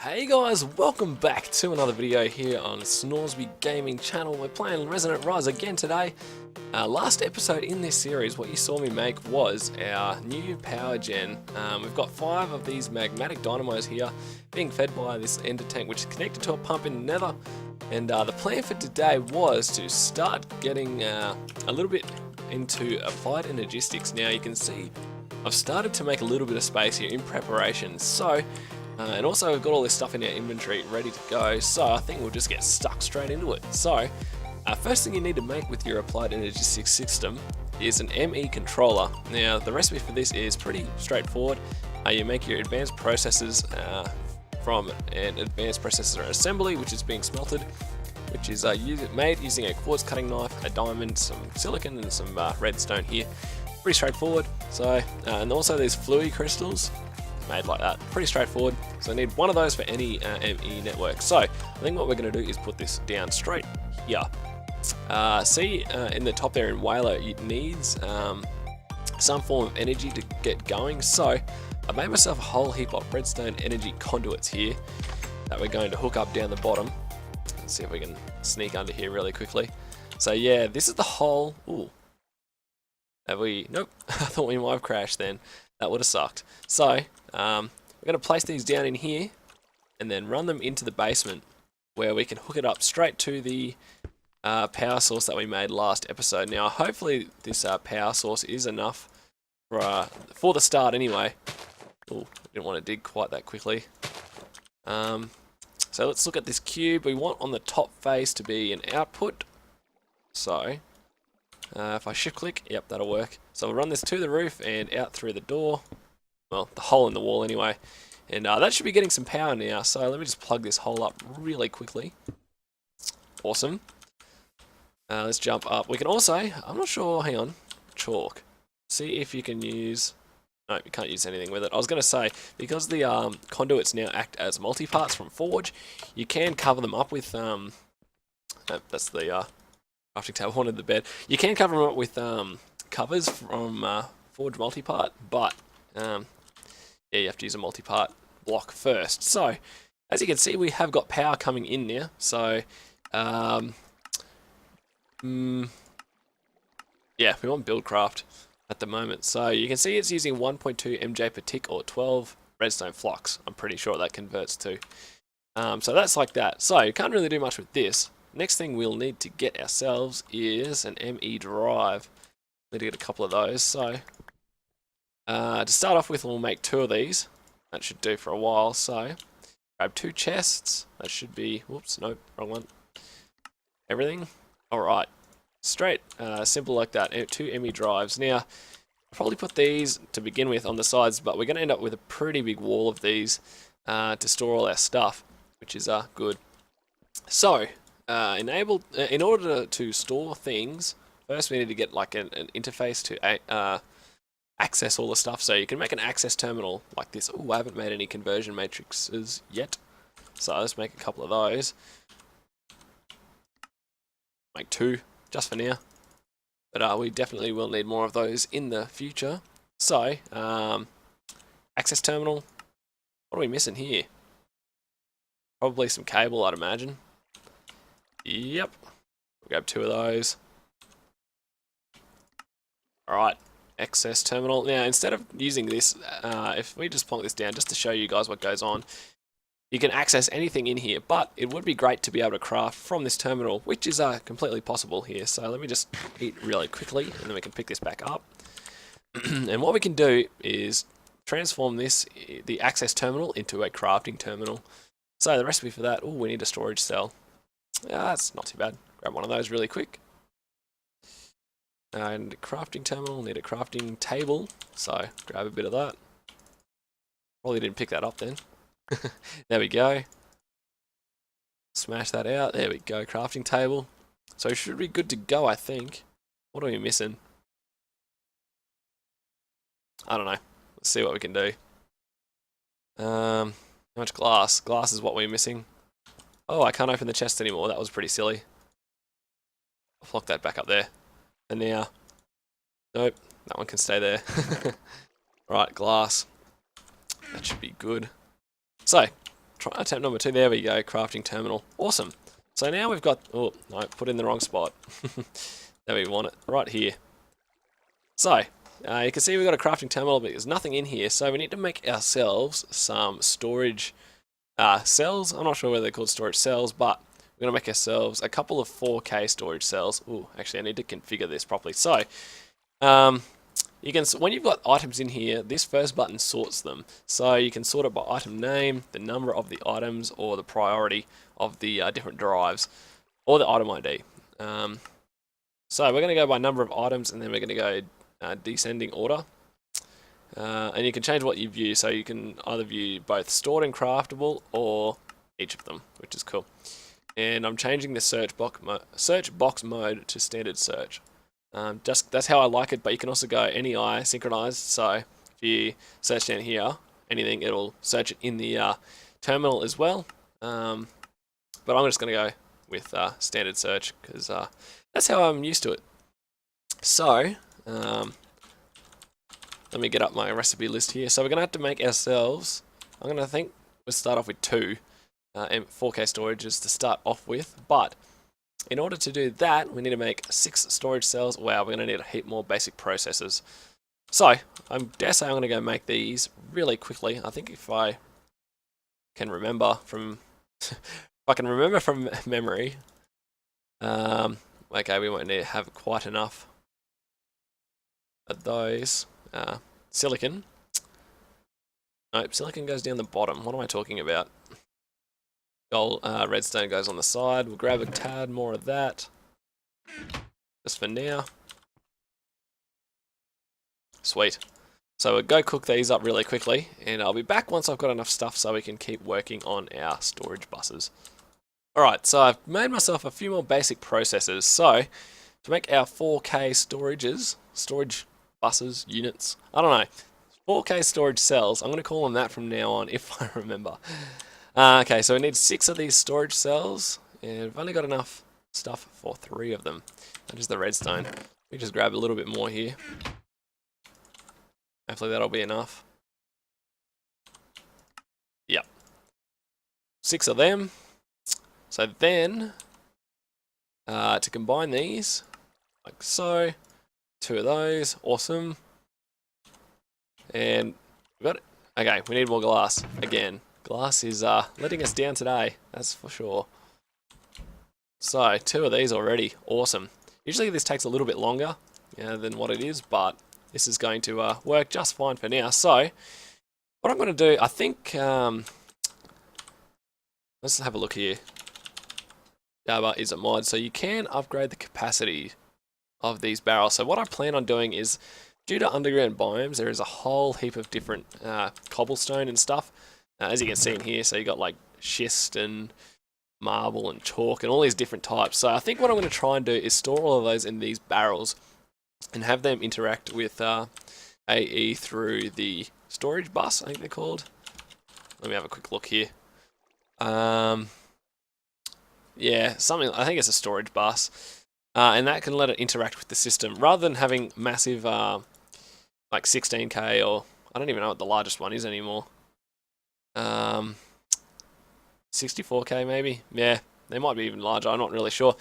Hey guys, welcome back to another video here on Snoresby Gaming channel. We're playing Resonant Rise again today. Last episode in this series, what you saw me make was our new power gen. We've got 5 of these magmatic dynamos here being fed by this ender tank, which is connected to a pump in the nether. And the plan for today was to start getting a little bit into Applied Energistics. Now you can see I've started to make a little bit of space here in preparation. And also we've got all this stuff in our inventory ready to go, so I think we'll just get stuck straight into it. So, first thing you need to make with your Applied Energistics system is an ME controller. Now, the recipe for this is pretty straightforward. You make your advanced processors from an advanced processor assembly, which is being smelted, which is made using a quartz cutting knife, a diamond, some silicon, and some redstone here. Pretty straightforward. So, and also these fluid crystals, made like that. Pretty straightforward. So I need one of those for any ME network. So I think what we're going to do is put this down straight here. See in the top there in Whaler, it needs some form of energy to get going. So I made myself a whole heap of redstone energy conduits here that we're going to hook up down the bottom. Let's see if we can sneak under here really quickly. So yeah, this is the whole... Ooh. Have we... Nope. I thought we might have crashed then. That would have sucked. So, we're going to place these down in here and then run them into the basement where we can hook it up straight to the power source that we made last episode. Now, hopefully this power source is enough for the start anyway. Oh, didn't want to dig quite that quickly. So let's look at this cube. We want on the top face to be an output. So, if I shift click, yep, that'll work. So we'll run this to the roof and out through the door. Well, the hole in the wall anyway. And that should be getting some power now. So let me just plug this hole up really quickly. Awesome. Let's jump up. We can also, I'm not sure, hang on, chalk. See if you can use, no, you can't use anything with it. I was going to say, because the conduits now act as multi-parts from Forge, you can cover them up with, that's the crafting table, wanted the bed. You can cover them up with covers from Forge multi-part, but yeah, you have to use a multi-part block first. So, as you can see, we have got power coming in now. So, yeah, we want Buildcraft at the moment. So, you can see it's using 1.2 MJ per tick or 12 redstone flux. I'm pretty sure that converts to. So, that's like that. So, you can't really do much with this. Next thing we'll need to get ourselves is an ME drive. Need to get a couple of those. So, to start off with, we'll make 2 of these. That should do for a while. So, grab 2 chests. That should be, whoops, nope, wrong one. Everything. Alright. Straight, simple like that. 2 ME drives. Now, I'll probably put these to begin with on the sides, but we're going to end up with a pretty big wall of these to store all our stuff, which is good. So, in order to store things, first we need to get like an interface to access all the stuff. So you can make an access terminal like this. Oh, I haven't made any conversion matrices yet, so let's make a couple of those. Make 2 just for now, but we definitely will need more of those in the future. So access terminal. What are we missing here? Probably some cable, I'd imagine. Yep. We'll grab 2 of those. Alright, access terminal. Now, instead of using this, if we just plonk this down just to show you guys what goes on, you can access anything in here, but it would be great to be able to craft from this terminal, which is completely possible here. So let me just eat really quickly, and then we can pick this back up. And what we can do is transform this, the access terminal, into a crafting terminal. So the recipe for that, oh, we need a storage cell. That's not too bad. Grab one of those really quick. And crafting terminal, need a crafting table. So grab a bit of that. Probably didn't pick that up then. There we go. Smash that out. There we go. Crafting table. So it should be good to go, I think. What are we missing? I don't know. Let's see what we can do. How much glass? Glass is what we're missing. Oh, I can't open the chest anymore. That was pretty silly. I'll flock that back up there. And now, nope, that one can stay there. Right, glass. That should be good. So, attempt number 2. There we go, crafting terminal. Awesome. So now we've got, oh, no, put in the wrong spot. There we want it, right here. So, you can see we've got a crafting terminal, but there's nothing in here, so we need to make ourselves some storage cells. I'm not sure whether they're called storage cells, but we're going to make ourselves a couple of 4K storage cells. Ooh, actually I need to configure this properly. So, you can, when you've got items in here, this first button sorts them. So you can sort it by item name, the number of the items, or the priority of the different drives, or the item ID. So we're going to go by number of items, and then we're going to go descending order. And you can change what you view, so you can either view both stored and craftable, or each of them, which is cool. And I'm changing the search box mode to standard search. Just that's how I like it, but you can also go NEI synchronized. So if you search down here, anything, it'll search it in the terminal as well. But I'm just going to go with standard search because that's how I'm used to it. So let me get up my recipe list here. So we're going to have to make ourselves, I'm going to think we'll start off with 2 4K storages to start off with, but in order to do that, we need to make 6 storage cells. Wow, we're going to need a heap more basic processors. So, I dare say I'm going to go make these really quickly. I think if I can remember from, memory, okay, we won't need to have quite enough of those. Silicon. Nope, silicon goes down the bottom. What am I talking about? Gold, redstone goes on the side. We'll grab a tad more of that, just for now. Sweet. So we'll go cook these up really quickly, and I'll be back once I've got enough stuff so we can keep working on our storage buses. Alright, so I've made myself a few more basic processors. So, to make our 4K storage buses, units, I don't know, 4K storage cells, I'm going to call them that from now on if I remember. Okay, so we need 6 of these storage cells, and we've only got enough stuff for 3 of them. That is the redstone. We just grab a little bit more here. Hopefully that'll be enough. Yep. 6 of them. So then, to combine these, like so, 2 of those, awesome. And we've got it. Okay, we need more glass again. Glass is letting us down today, that's for sure. So, 2 of these already, awesome. Usually this takes a little bit longer than what it is, but this is going to work just fine for now. So, what I'm going to do, I think, let's have a look here. Java is a mod, so you can upgrade the capacity of these barrels. So what I plan on doing is, due to underground biomes, there is a whole heap of different cobblestone and stuff. As you can see in here, so you got like schist and marble and chalk and all these different types. So I think what I'm going to try and do is store all of those in these barrels and have them interact with AE through the storage bus, I think they're called. Let me have a quick look here. Yeah, something, I think it's a storage bus. And that can let it interact with the system rather than having massive like 16K, or I don't even know what the largest one is anymore. 64K maybe? Yeah, they might be even larger, I'm not really sure.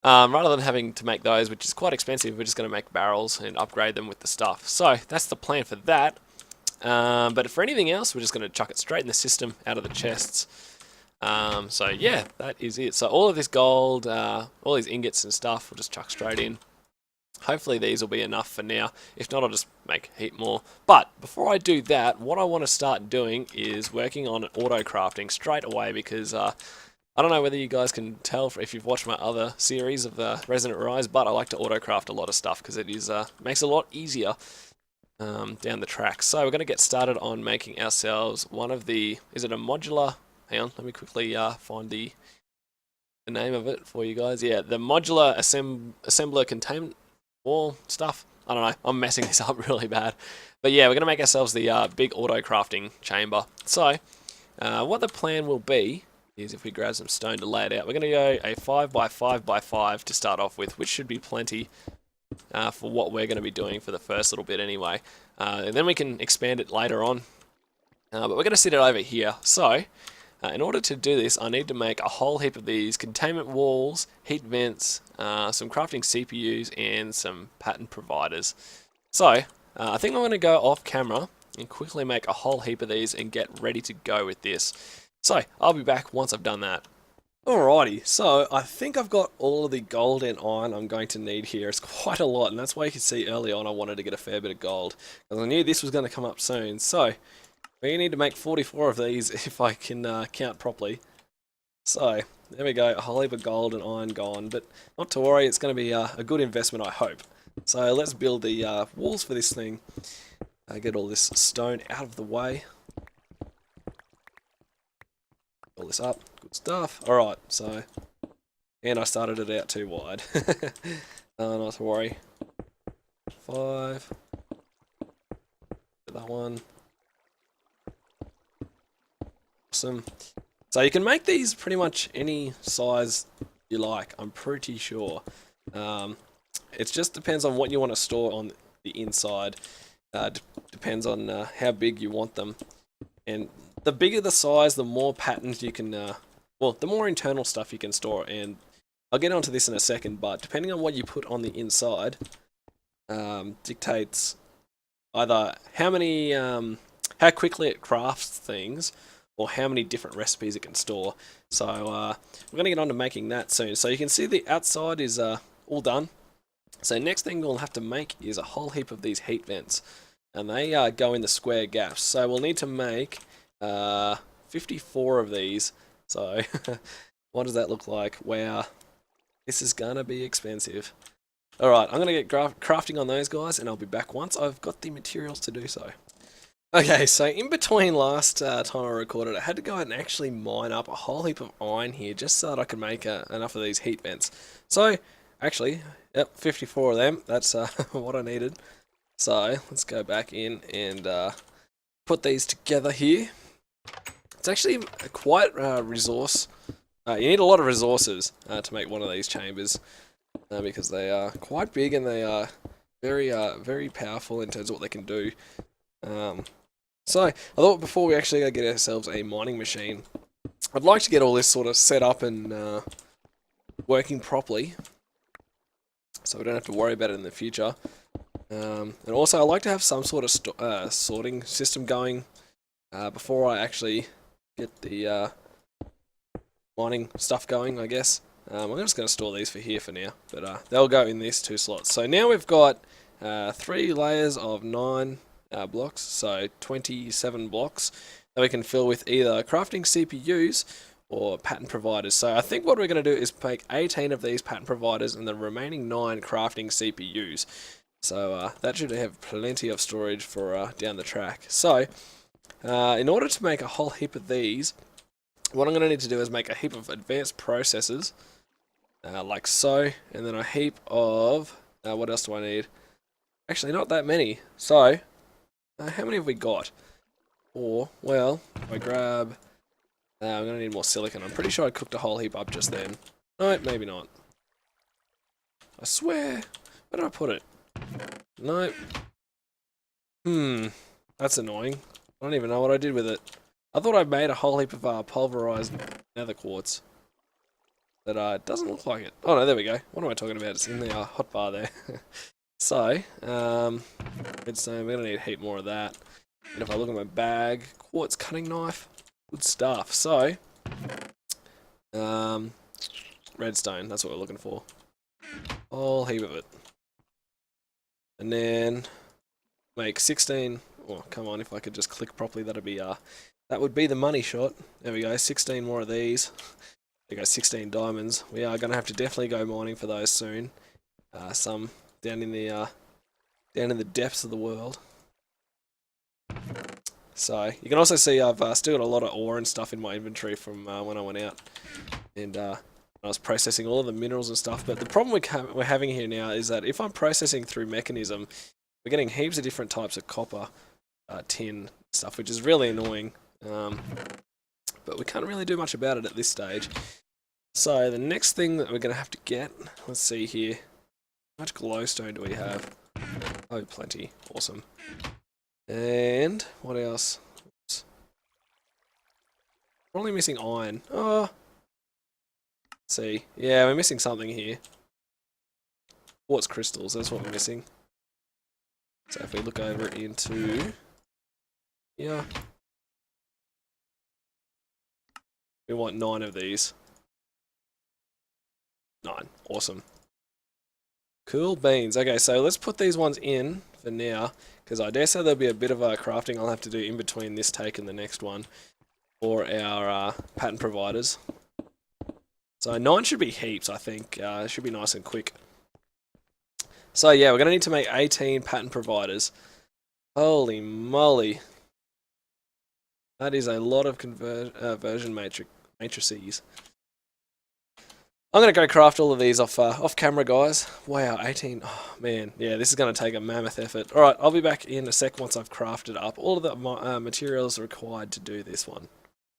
Rather than having to make those, which is quite expensive, we're just going to make barrels and upgrade them with the stuff. So, that's the plan for that. But for anything else, we're just going to chuck it straight in the system, out of the chests. So yeah, that is it. So all of this gold, all these ingots and stuff, we'll just chuck straight in. Hopefully these will be enough for now. If not, I'll just make a heap more. But before I do that, what I want to start doing is working on auto crafting straight away, because I don't know whether you guys can tell if you've watched my other series of Resonant Rise, but I like to auto craft a lot of stuff because it is makes it a lot easier down the track. So we're going to get started on making ourselves one of the, is it a modular? Hang on, let me quickly find the name of it for you guys. Yeah, the modular assembler containment wall stuff. I don't know, I'm messing this up really bad. But yeah, we're going to make ourselves the big auto crafting chamber. So, what the plan will be is, if we grab some stone to lay it out, we're going to go a 5x5x5 to start off with, which should be plenty for what we're going to be doing for the first little bit anyway. And then we can expand it later on. But we're going to sit it over here. So, In order to do this, I need to make a whole heap of these containment walls, heat vents, some crafting CPUs, and some pattern providers. So, I think I'm going to go off camera and quickly make a whole heap of these and get ready to go with this. So, I'll be back once I've done that. Alrighty, so I think I've got all of the gold and iron I'm going to need here. It's quite a lot, and that's why you can see early on I wanted to get a fair bit of gold, because I knew this was going to come up soon. So, we need to make 44 of these if I can count properly. So, there we go, a whole heap of gold and iron gone, but not to worry, it's going to be a good investment, I hope. So, let's build the walls for this thing. Get all this stone out of the way. All this up, good stuff. Alright, so, and I started it out too wide. Not to worry. 5. Get that one. Awesome. So you can make these pretty much any size you like, I'm pretty sure. It just depends on what you want to store on the inside. Depends on how big you want them. And the bigger the size, the more patterns you can, well, the more internal stuff you can store. And I'll get onto this in a second, but depending on what you put on the inside, dictates either how many, how quickly it crafts things, or how many different recipes it can store. So we're going to get on to making that soon. So you can see the outside is all done. So next thing we'll have to make is a whole heap of these heat vents. And they go in the square gaps. So we'll need to make 54 of these. So what does that look like? Wow, this is gonna be expensive. Alright, I'm gonna get crafting on those guys, and I'll be back once I've got the materials to do so. Okay, so in between last time I recorded, I had to go out and actually mine up a whole heap of iron here just so that I could make enough of these heat vents. So, actually, yep, 54 of them. That's what I needed. So, let's go back in and put these together here. It's actually quite resource. You need a lot of resources to make one of these chambers because they are quite big and they are very powerful in terms of what they can do. So, I thought before we actually go get ourselves a mining machine, I'd like to get all this sort of set up and working properly so we don't have to worry about it in the future. And also, I like to have some sort of sorting system going before I actually get the mining stuff going, I guess. I'm just going to store these for here for now, but they'll go in these 2 slots. So now we've got 3 layers of 9 blocks, so 27 blocks that we can fill with either crafting CPUs or pattern providers. So I think what we're going to do is make 18 of these pattern providers and the remaining 9 crafting CPUs. So that should have plenty of storage for down the track. So in order to make a whole heap of these, what I'm going to need to do is make a heap of advanced processors, like so, and then a heap of, what else do I need? Actually, not that many. So, how many have we got? Or, well, if I grab, I'm going to need more silicon. I'm pretty sure I cooked a whole heap up just then. No, maybe not. I swear, where did I put it? Nope. That's annoying. I don't even know what I did with it. I thought I made a whole heap of pulverized nether quartz. But it doesn't look like it. Oh no, there we go. What am I talking about? It's in the hotbar there. So, redstone, we're going to need a heap more of that. And if I look at my bag, quartz cutting knife, good stuff. So, redstone, that's what we're looking for. Whole heap of it. And then make 16. Oh, come on! If I could just click properly, that'd be that would be the money shot. There we go. 16 more of these. There we go. 16 diamonds. We are gonna have to definitely go mining for those soon. Some down in the depths of the world. So you can also see I've still got a lot of ore and stuff in my inventory from when I went out, and I was processing all of the minerals and stuff. But the problem we're having here now is that if I'm processing through mechanism, we're getting heaps of different types of copper, tin stuff, which is really annoying. But we can't really do much about it at this stage. So the next thing that we're going to have to get, let's see here, how much glowstone do we have? Oh, plenty. Awesome. And what else? Oops. We're only missing iron. Oh. Let's see. Yeah, we're missing something here. Quartz crystals, that's what we're missing. So if we look over into... Yeah. We want 9 of these. 9. Awesome. Cool beans. Okay, so let's put these ones in for now, because I dare say there'll be a bit of a crafting I'll have to do in between this take and the next one for our pattern providers. So 9 should be heaps, I think. It should be nice and quick. So yeah, we're going to need to make 18 pattern providers. Holy moly. That is a lot of conversion matrices. I'm going to go craft all of these off camera, guys. Wow, 18. Oh, man. Yeah, this is going to take a mammoth effort. Alright, I'll be back in a sec once I've crafted up all of the materials required to do this one.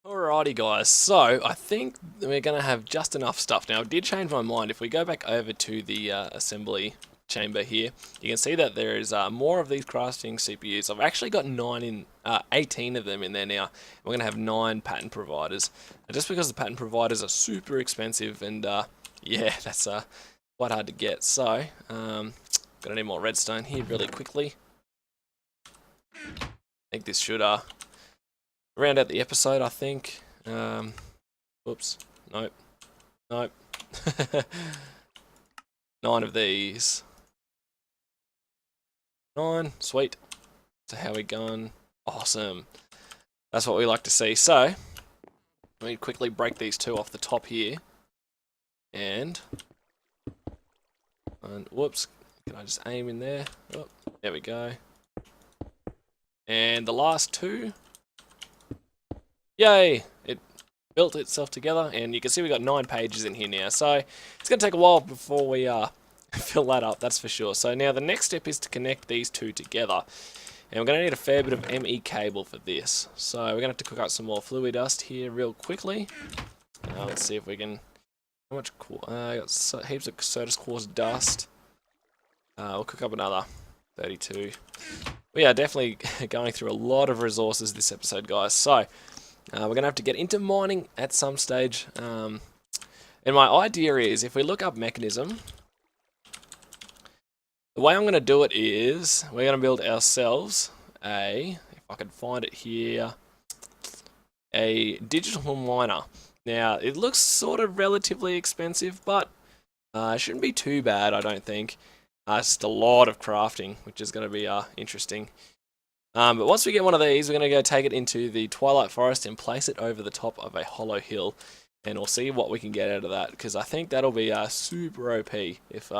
Alrighty, guys. So, I think we're going to have just enough stuff. Now, I did change my mind. If we go back over to the assembly chamber here, you can see that there is more of these crafting CPUs. I've actually got 18 of them in there now. We're going to have 9 pattern providers. And just because the pattern providers are super expensive and yeah, that's quite hard to get. So, gonna need more redstone here really quickly. I think this should round out the episode, I think. Whoops. Nope. Nope. 9 of these. 9. Sweet. So how we going? Awesome. That's what we like to see. So, let me quickly break these 2 off the top here. And whoops. Can I just aim in there? Oh, there we go. And the last 2. Yay! It built itself together, and you can see we got 9 pages in here now. So it's going to take a while before we fill that up, that's for sure. So now the next step is to connect these 2 together. And we're going to need a fair bit of ME cable for this. So we're going to have to cook up some more fluid dust here real quickly. Let's see if we can... How much... I got heaps of Certus quartz dust. We'll cook up another 32. We are definitely going through a lot of resources this episode, guys. So... we're going to have to get into mining at some stage. And my idea is, if we look up mechanism, the way I'm going to do it is, we're going to build ourselves if I can find it here, a digital miner. Now, it looks sort of relatively expensive, but it shouldn't be too bad, I don't think. It's just a lot of crafting, which is going to be interesting. But once we get one of these, we're going to go take it into the Twilight Forest and place it over the top of a hollow hill. And we'll see what we can get out of that, because I think that'll be super OP if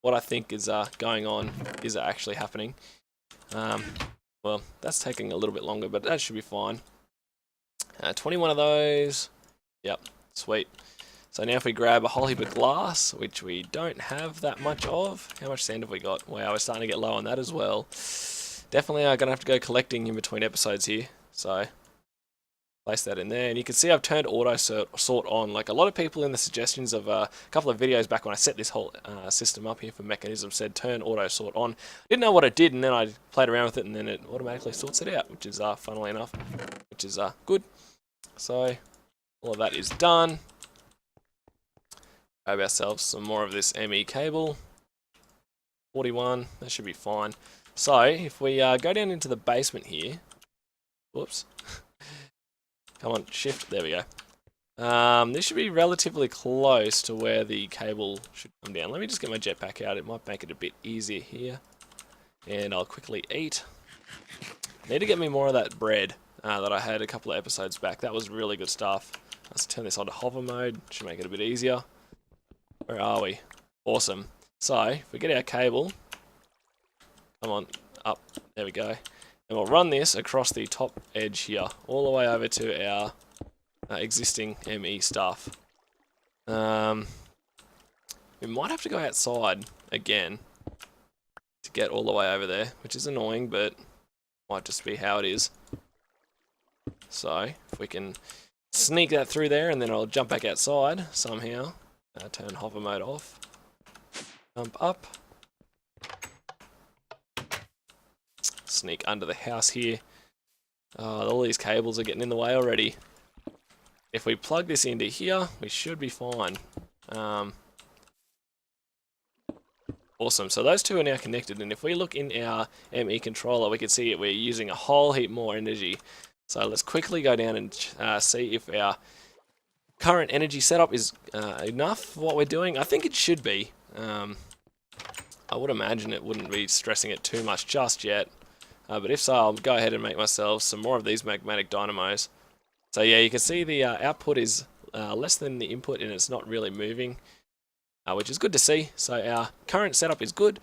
what I think is going on is actually happening. Well, that's taking a little bit longer, but that should be fine. 21 of those. Yep, sweet. So now if we grab a whole heap of glass, which we don't have that much of. How much sand have we got? Wow, we're starting to get low on that as well. Definitely going to have to go collecting in between episodes here. So, place that in there. And you can see I've turned auto sort on. Like a lot of people in the suggestions of a couple of videos back when I set this whole system up here for mechanism said turn auto sort on. Didn't know what it did, and then I played around with it, and then it automatically sorts it out, which is funnily enough, which is good. So, all of that is done. Grab ourselves some more of this ME cable. 41, that should be fine. So, if we go down into the basement here, whoops, come on, shift, there we go. This should be relatively close to where the cable should come down. Let me just get my jetpack out, it might make it a bit easier here. And I'll quickly eat. Need to get me more of that bread that I had a couple of episodes back. That was really good stuff. Let's turn this on to hover mode, should make it a bit easier. Where are we? Awesome. So, if we get our cable, come on, up, there we go. And we'll run this across the top edge here, all the way over to our existing ME stuff. We might have to go outside again to get all the way over there, which is annoying, but might just be how it is. So, if we can sneak that through there, and then I'll jump back outside somehow. Turn hover mode off. Jump up. Sneak under the house here. All these cables are getting in the way already. if we plug this into here, we should be fine. Awesome, so those two are now connected, and if we look in our ME controller, we can see we're using a whole heap more energy. So let's quickly go down and see if our current energy setup is enough for what we're doing. I think it should be. I would imagine it wouldn't be stressing it too much just yet. But if so, I'll go ahead and make myself some more of these magmatic dynamos. So yeah, you can see the output is less than the input, and it's not really moving. Which is good to see. So our current setup is good.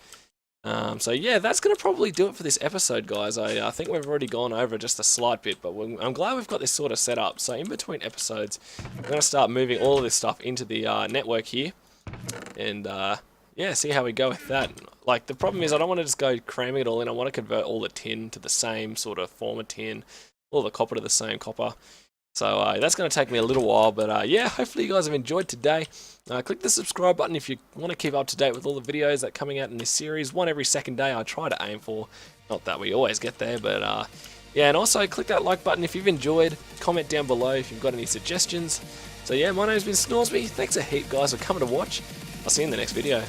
So yeah, that's going to probably do it for this episode, guys. I think we've already gone over just a slight bit, but I'm glad we've got this sort of set up. So in between episodes, we're going to start moving all of this stuff into the network here. And yeah, see how we go with that. Like, the problem is I don't want to just go cramming it all in. I want to convert all the tin to the same sort of form of tin, all the copper to the same copper. So that's going to take me a little while, but yeah, hopefully you guys have enjoyed today. Click the subscribe button if you want to keep up to date with all the videos that are coming out in this series. One every second day I try to aim for. Not that we always get there, but yeah, and also click that like button if you've enjoyed. Comment down below if you've got any suggestions. So yeah, my name's been Snoresby. Thanks a heap, guys, for coming to watch. I'll see you in the next video.